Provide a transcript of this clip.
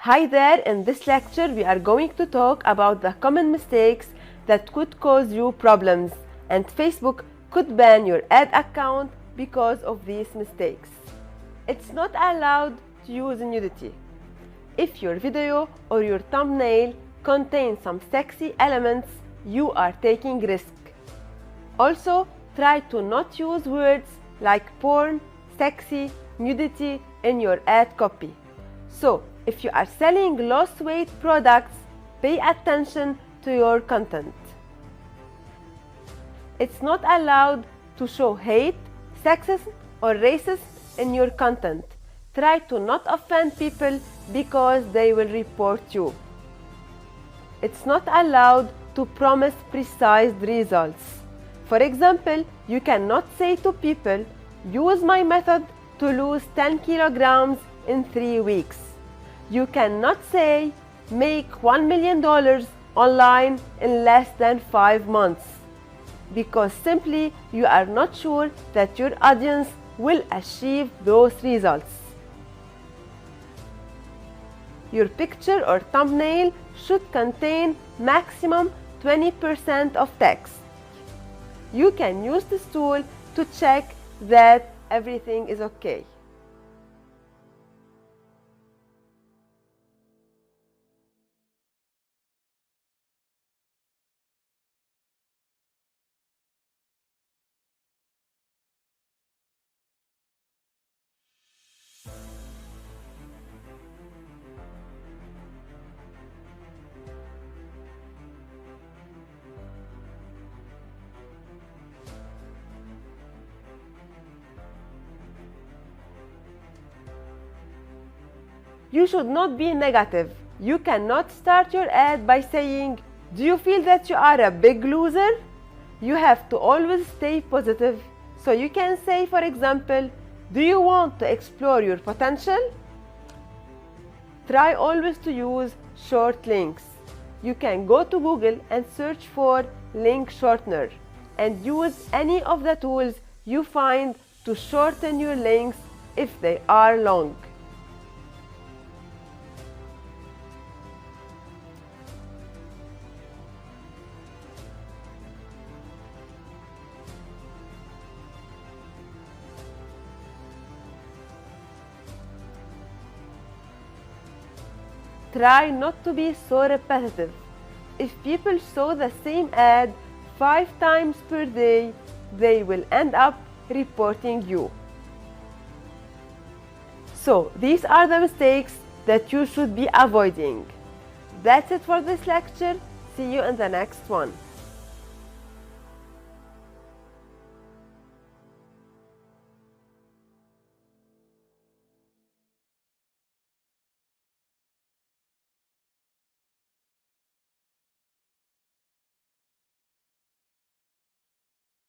Hi there, in this lecture we are going to talk about the common mistakes that could cause you problems, and Facebook could ban your ad account because of these mistakes. It's not allowed to use nudity. If your video or your thumbnail contains some sexy elements, you are taking risk. Also, try to not use words like porn, sexy, nudity in your ad copy. So, if you are selling lost-weight products, pay attention to your content. It's not allowed to show hate, sexism, or racism in your content. Try to not offend people because they will report you. It's not allowed to promise precise results. For example, you cannot say to people, use my method to lose 10 kilograms in 3 weeks. You cannot say, make $1 million online in less than 5 months, because simply you are not sure that your audience will achieve those results. Your picture or thumbnail should contain maximum 20% of text. You can use this tool to check that everything is okay. You should not be negative. You cannot start your ad by saying, do you feel that you are a big loser? You have to always stay positive. So you can say, for example, do you want to explore your potential? Try always to use short links. You can go to Google and search for link shortener and use any of the tools you find to shorten your links if they are long. Try not to be so repetitive. If people saw the same ad 5 times per day, they will end up reporting you. So, these are the mistakes that you should be avoiding. That's it for this lecture. See you in the next one.